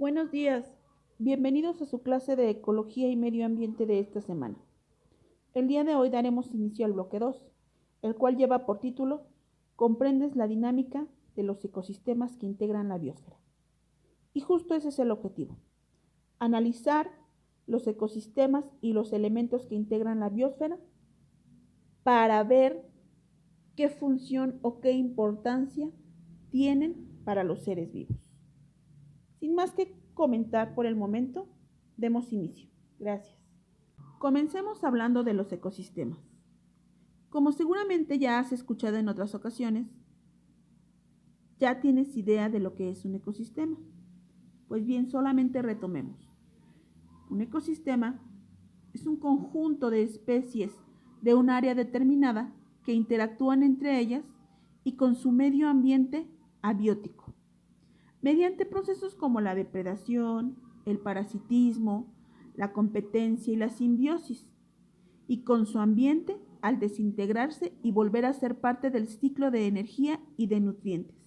Buenos días, bienvenidos a su clase de Ecología y Medio Ambiente de esta semana. El día de hoy daremos inicio al bloque 2, el cual lleva por título ¿Comprendes la dinámica de los ecosistemas que integran la biosfera? Y justo ese es el objetivo, analizar los ecosistemas y los elementos que integran la biosfera para ver qué función o qué importancia tienen para los seres vivos. Sin más que comentar por el momento, demos inicio. Gracias. Comencemos hablando de los ecosistemas. Como seguramente ya has escuchado en otras ocasiones, ya tienes idea de lo que es un ecosistema. Pues bien, solamente retomemos. Un ecosistema es un conjunto de especies de un área determinada que interactúan entre ellas y con su medio ambiente abiótico, mediante procesos como la depredación, el parasitismo, la competencia y la simbiosis, y con su ambiente al desintegrarse y volver a ser parte del ciclo de energía y de nutrientes.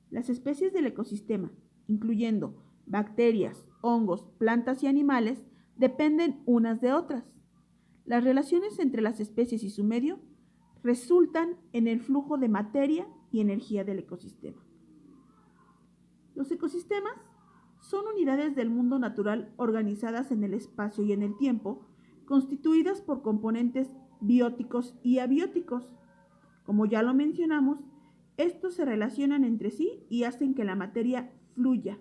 Las especies del ecosistema, incluyendo bacterias, hongos, plantas y animales, dependen unas de otras. Las relaciones entre las especies y su medio resultan en el flujo de materia y energía del ecosistema. Los ecosistemas son unidades del mundo natural organizadas en el espacio y en el tiempo, constituidas por componentes bióticos y abióticos. Como ya lo mencionamos, estos se relacionan entre sí y hacen que la materia fluya.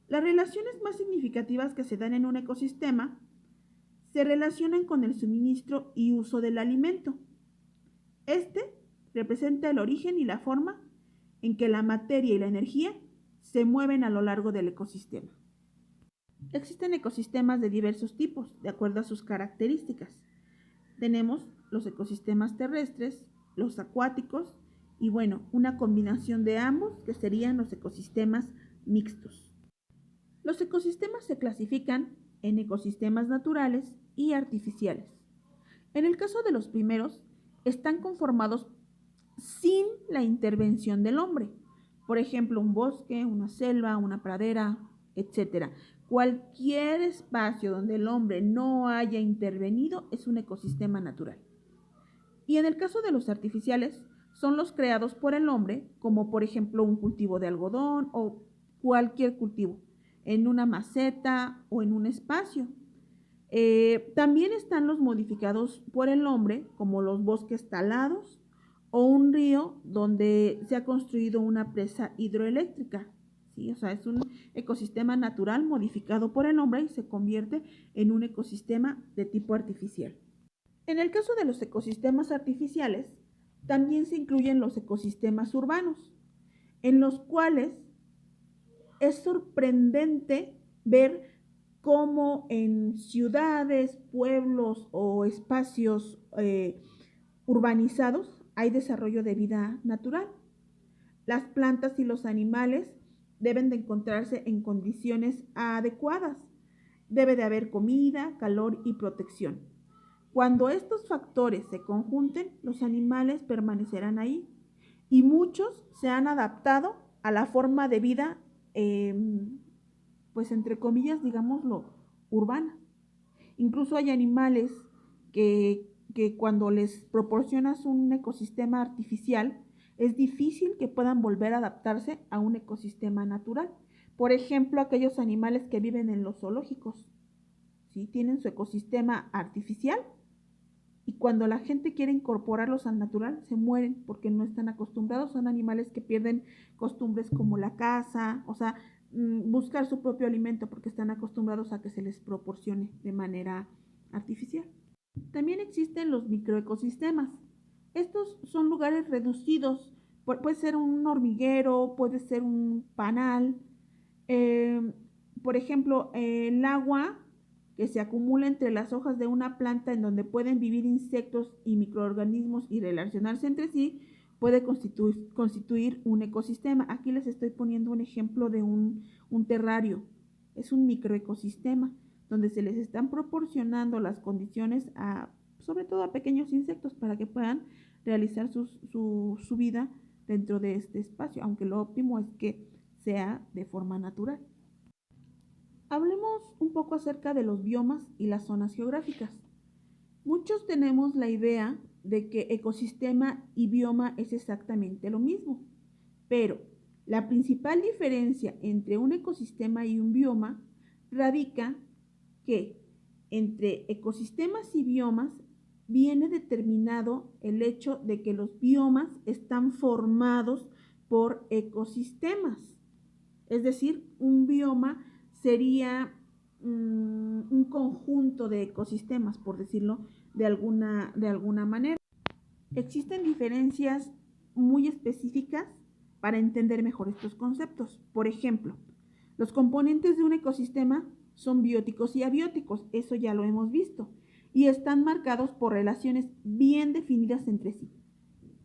Las relaciones más significativas que se dan en un ecosistema se relacionan con el suministro y uso del alimento. Este representa el origen y la forma en que la materia y la energía se mueven a lo largo del ecosistema. Existen ecosistemas de diversos tipos, de acuerdo a sus características. Tenemos los ecosistemas terrestres, los acuáticos y una combinación de ambos que serían los ecosistemas mixtos. Los ecosistemas se clasifican en ecosistemas naturales y artificiales. En el caso de los primeros, están conformados sin la intervención del hombre. Por ejemplo, un bosque, una selva, una pradera, etc. Cualquier espacio donde el hombre no haya intervenido es un ecosistema natural. Y en el caso de los artificiales, son los creados por el hombre, como por ejemplo un cultivo de algodón o cualquier cultivo, en una maceta o en un espacio. También están los modificados por el hombre, como los bosques talados o un río donde se ha construido una presa hidroeléctrica. ¿Sí? O sea, es un ecosistema natural modificado por el hombre y se convierte en un ecosistema de tipo artificial. En el caso de los ecosistemas artificiales, también se incluyen los ecosistemas urbanos, en los cuales es sorprendente ver cómo en ciudades, pueblos o espacios urbanizados hay desarrollo de vida natural. Las plantas y los animales deben de encontrarse en condiciones adecuadas. Debe de haber comida, calor y protección. Cuando estos factores se conjunten, los animales permanecerán ahí y muchos se han adaptado a la forma de vida, pues entre comillas, digámoslo, urbana. Incluso hay animales que cuando les proporcionas un ecosistema artificial, es difícil que puedan volver a adaptarse a un ecosistema natural. Por ejemplo, aquellos animales que viven en los zoológicos, ¿sí? Tienen su ecosistema artificial y cuando la gente quiere incorporarlos al natural, se mueren porque no están acostumbrados. Son animales que pierden costumbres como la caza, o sea, buscar su propio alimento porque están acostumbrados a que se les proporcione de manera artificial. También existen los microecosistemas. Estos son lugares reducidos, puede ser un hormiguero, puede ser un panal. Por ejemplo, el agua que se acumula entre las hojas de una planta en donde pueden vivir insectos y microorganismos y relacionarse entre sí, puede constituir un ecosistema. Aquí les estoy poniendo un ejemplo de un terrario. Es un microecosistema donde se les están proporcionando las condiciones sobre todo a pequeños insectos para que puedan realizar su vida dentro de este espacio, aunque lo óptimo es que sea de forma natural. Hablemos un poco acerca de los biomas y las zonas geográficas. Muchos tenemos la idea de que ecosistema y bioma es exactamente lo mismo, pero la principal diferencia entre un ecosistema y un bioma radica que entre ecosistemas y biomas viene determinado el hecho de que los biomas están formados por ecosistemas. Es decir, un bioma sería un conjunto de ecosistemas, por decirlo de alguna manera. Existen diferencias muy específicas para entender mejor estos conceptos. Por ejemplo, los componentes de un ecosistema son bióticos y abióticos, eso ya lo hemos visto, y están marcados por relaciones bien definidas entre sí.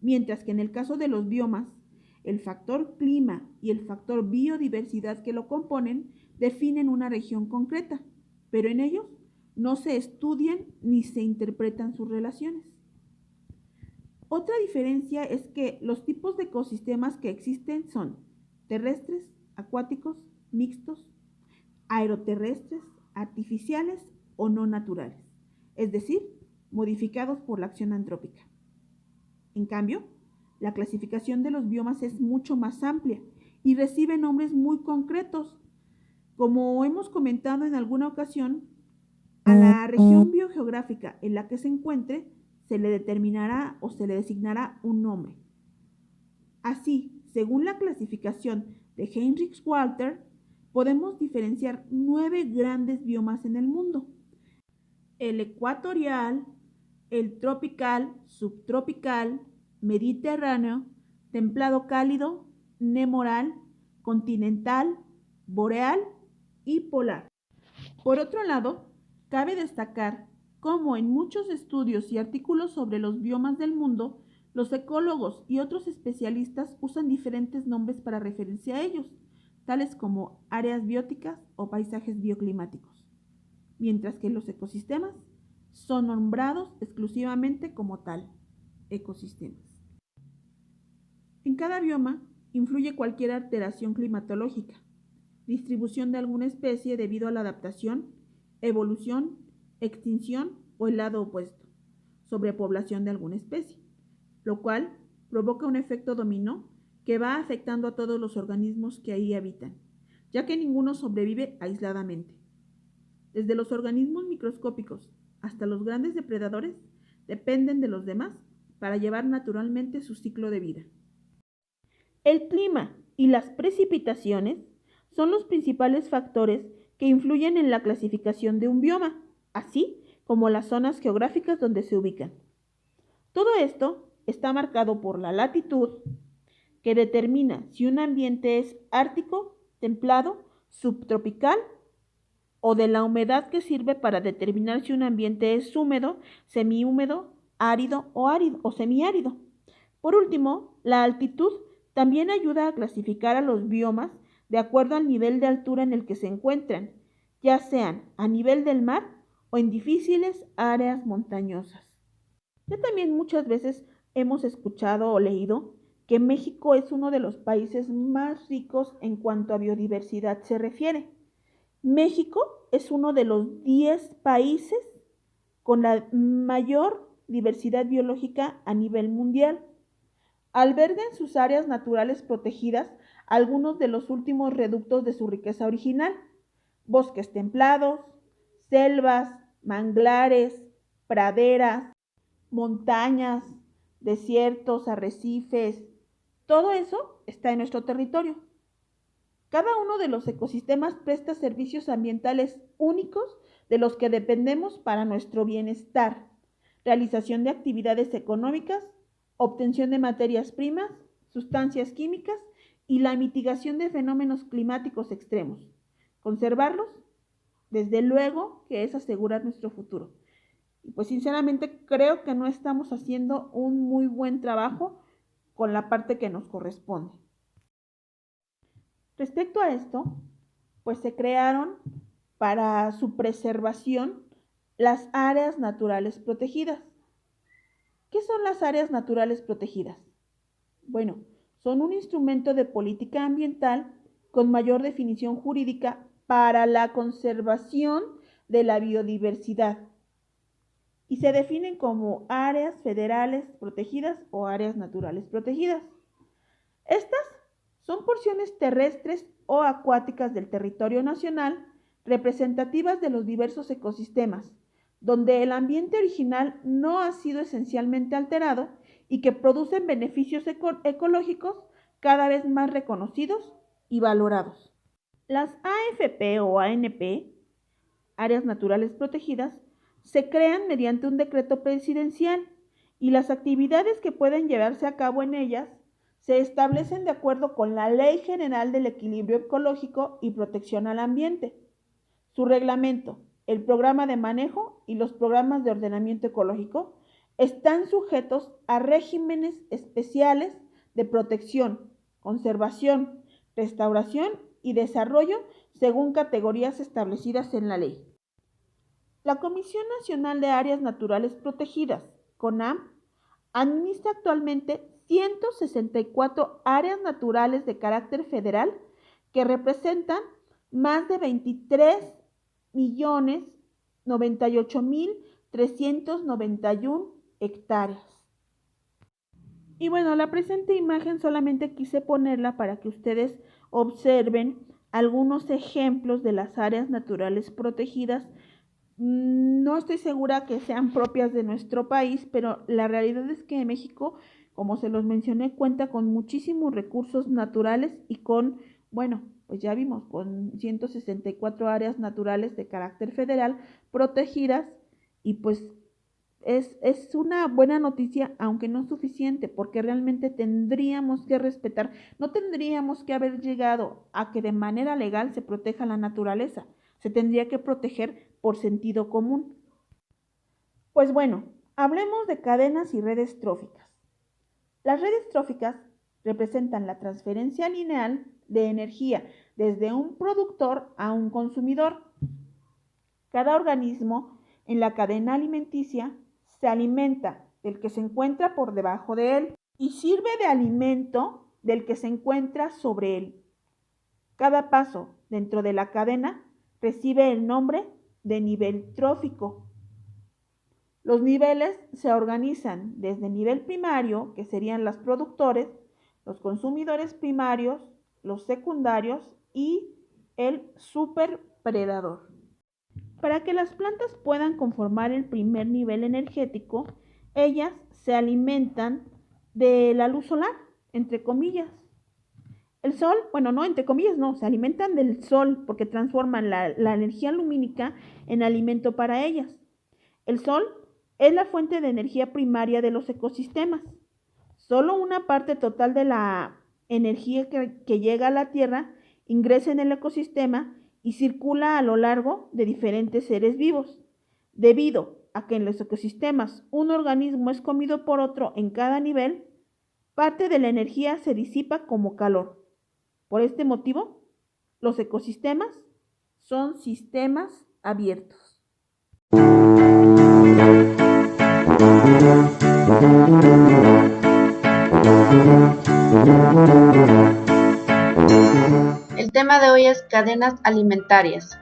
Mientras que en el caso de los biomas, el factor clima y el factor biodiversidad que lo componen definen una región concreta, pero en ellos no se estudian ni se interpretan sus relaciones. Otra diferencia es que los tipos de ecosistemas que existen son terrestres, acuáticos, mixtos, aeroterrestres, artificiales o no naturales, es decir, modificados por la acción antrópica. En cambio, la clasificación de los biomas es mucho más amplia y recibe nombres muy concretos. Como hemos comentado en alguna ocasión, a la región biogeográfica en la que se encuentre se le determinará o se le designará un nombre. Así, según la clasificación de Heinrich Walter, podemos diferenciar 9 grandes biomas en el mundo: el ecuatorial, el tropical, subtropical, mediterráneo, templado cálido, nemoral, continental, boreal y polar. Por otro lado, cabe destacar cómo en muchos estudios y artículos sobre los biomas del mundo, los ecólogos y otros especialistas usan diferentes nombres para referirse a ellos, tales como áreas bióticas o paisajes bioclimáticos, mientras que los ecosistemas son nombrados exclusivamente como tal, ecosistemas. En cada bioma influye cualquier alteración climatológica, distribución de alguna especie debido a la adaptación, evolución, extinción o el lado opuesto, sobrepoblación de alguna especie, lo cual provoca un efecto dominó que va afectando a todos los organismos que ahí habitan, ya que ninguno sobrevive aisladamente. Desde los organismos microscópicos hasta los grandes depredadores dependen de los demás para llevar naturalmente su ciclo de vida. El clima y las precipitaciones son los principales factores que influyen en la clasificación de un bioma, así como las zonas geográficas donde se ubican. Todo esto está marcado por la latitud, que determina si un ambiente es ártico, templado, subtropical, o de la humedad que sirve para determinar si un ambiente es húmedo, semihúmedo, árido o semiárido. Por último, la altitud también ayuda a clasificar a los biomas de acuerdo al nivel de altura en el que se encuentran, ya sean a nivel del mar o en difíciles áreas montañosas. Ya también muchas veces hemos escuchado o leído que México es uno de los países más ricos en cuanto a biodiversidad se refiere. México es uno de los 10 países con la mayor diversidad biológica a nivel mundial. Alberga en sus áreas naturales protegidas algunos de los últimos reductos de su riqueza original: bosques templados, selvas, manglares, praderas, montañas, desiertos, arrecifes. Todo eso está en nuestro territorio. Cada uno de los ecosistemas presta servicios ambientales únicos de los que dependemos para nuestro bienestar, realización de actividades económicas, obtención de materias primas, sustancias químicas y la mitigación de fenómenos climáticos extremos. Conservarlos, desde luego, que es asegurar nuestro futuro. Y pues sinceramente creo que no estamos haciendo un muy buen trabajo con la parte que nos corresponde. Respecto a esto, pues se crearon para su preservación las áreas naturales protegidas. ¿Qué son las áreas naturales protegidas? Bueno, son un instrumento de política ambiental con mayor definición jurídica para la conservación de la biodiversidad y se definen como áreas federales protegidas o áreas naturales protegidas. Estas son porciones terrestres o acuáticas del territorio nacional representativas de los diversos ecosistemas, donde el ambiente original no ha sido esencialmente alterado y que producen beneficios ecológicos cada vez más reconocidos y valorados. Las AFP o ANP, áreas naturales protegidas, se crean mediante un decreto presidencial y las actividades que pueden llevarse a cabo en ellas se establecen de acuerdo con la Ley General del Equilibrio Ecológico y Protección al Ambiente, su reglamento, el programa de manejo y los programas de ordenamiento ecológico están sujetos a regímenes especiales de protección, conservación, restauración y desarrollo según categorías establecidas en la ley. La Comisión Nacional de Áreas Naturales Protegidas, CONAM, administra actualmente 164 áreas naturales de carácter federal que representan más de 23.098.391 hectáreas. Y bueno, la presente imagen solamente quise ponerla para que ustedes observen algunos ejemplos de las áreas naturales protegidas. No estoy segura que sean propias de nuestro país, pero la realidad es que México, como se los mencioné, cuenta con muchísimos recursos naturales y con, bueno, pues ya vimos, con 164 áreas naturales de carácter federal protegidas y pues es una buena noticia, aunque no suficiente, porque realmente tendríamos que respetar, no tendríamos que haber llegado a que de manera legal se proteja la naturaleza, se tendría que proteger por sentido común. Pues bueno, hablemos de cadenas y redes tróficas. Las redes tróficas representan la transferencia lineal de energía desde un productor a un consumidor. Cada organismo en la cadena alimenticia se alimenta del que se encuentra por debajo de él y sirve de alimento del que se encuentra sobre él. Cada paso dentro de la cadena recibe el nombre de nivel trófico. Los niveles se organizan desde nivel primario, que serían los productores, los consumidores primarios, los secundarios y el superpredador. Para que las plantas puedan conformar el primer nivel energético, ellas se alimentan de la luz solar, entre comillas. El sol, bueno, no, entre comillas no, se alimentan del sol porque transforman la energía lumínica en alimento para ellas. El sol es la fuente de energía primaria de los ecosistemas. Solo una parte total de la energía que llega a la Tierra ingresa en el ecosistema y circula a lo largo de diferentes seres vivos. Debido a que en los ecosistemas un organismo es comido por otro en cada nivel, parte de la energía se disipa como calor. Por este motivo, los ecosistemas son sistemas abiertos. El tema de hoy es cadenas alimentarias.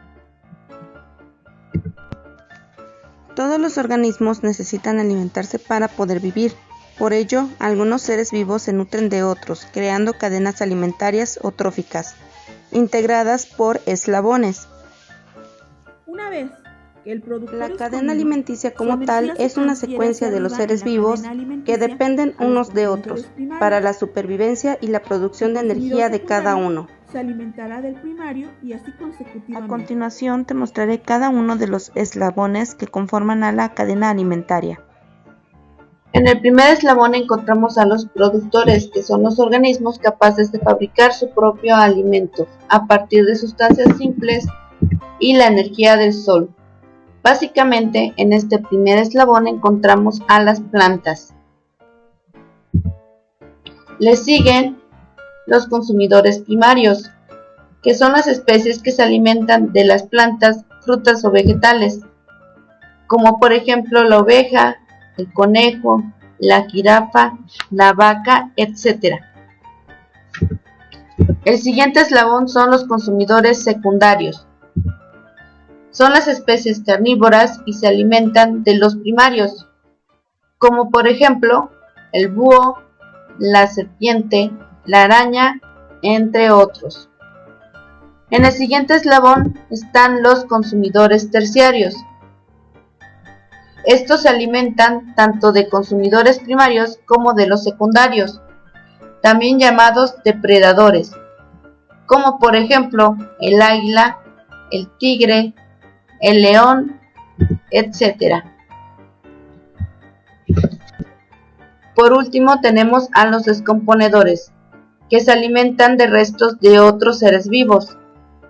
Todos los organismos necesitan alimentarse para poder vivir. Por ello, algunos seres vivos se nutren de otros, creando cadenas alimentarias o tróficas, integradas por eslabones. Una vez que el productor La cadena alimenticia como tal es una secuencia de los seres vivos que dependen unos de otros para la supervivencia y la producción de energía de cada uno. Se alimentará del primario y así consecutivamente. A continuación te mostraré cada uno de los eslabones que conforman a la cadena alimentaria. En el primer eslabón encontramos a los productores, que son los organismos capaces de fabricar su propio alimento a partir de sustancias simples y la energía del sol. Básicamente, en este primer eslabón encontramos a las plantas. Le siguen los consumidores primarios, que son las especies que se alimentan de las plantas, frutas o vegetales, como por ejemplo la oveja, el conejo, la jirafa, la vaca, etc. El siguiente eslabón son los consumidores secundarios. Son las especies carnívoras y se alimentan de los primarios, como por ejemplo el búho, la serpiente, la araña, entre otros. En el siguiente eslabón están los consumidores terciarios. Estos se alimentan tanto de consumidores primarios como de los secundarios, también llamados depredadores, como por ejemplo el águila, el tigre, el león, etc. Por último tenemos a los descomponedores, que se alimentan de restos de otros seres vivos.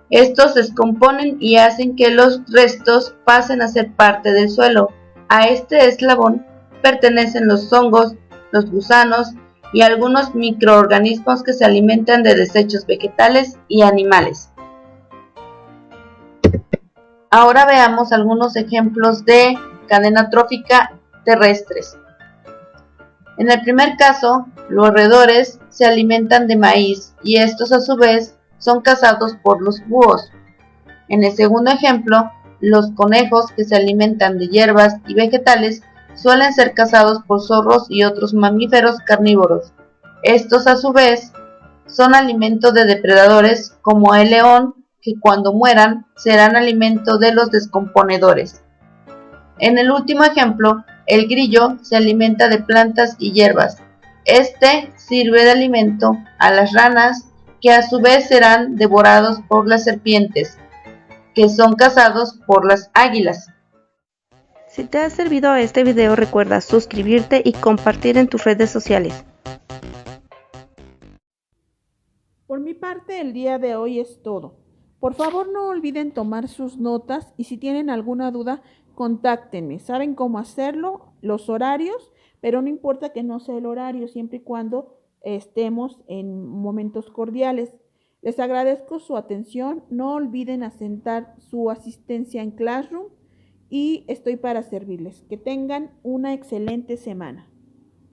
Estos descomponen y hacen que los restos pasen a ser parte del suelo. A este eslabón pertenecen los hongos, los gusanos y algunos microorganismos que se alimentan de desechos vegetales y animales. Ahora veamos algunos ejemplos de cadena trófica terrestres. En el primer caso, los roedores se alimentan de maíz y estos a su vez son cazados por los búhos. En el segundo ejemplo, los conejos que se alimentan de hierbas y vegetales suelen ser cazados por zorros y otros mamíferos carnívoros. Estos a su vez son alimento de depredadores como el león, que cuando mueran serán alimento de los descomponedores. En el último ejemplo, el grillo se alimenta de plantas y hierbas. Este sirve de alimento a las ranas, que a su vez serán devorados por las serpientes, que son cazados por las águilas. Si te ha servido este video, recuerda suscribirte y compartir en tus redes sociales. Por mi parte, el día de hoy es todo. Por favor, no olviden tomar sus notas y si tienen alguna duda, contáctenme. Saben cómo hacerlo, los horarios, pero no importa que no sea el horario, siempre y cuando estemos en momentos cordiales. Les agradezco su atención. No olviden asentar su asistencia en Classroom y estoy para servirles. Que tengan una excelente semana.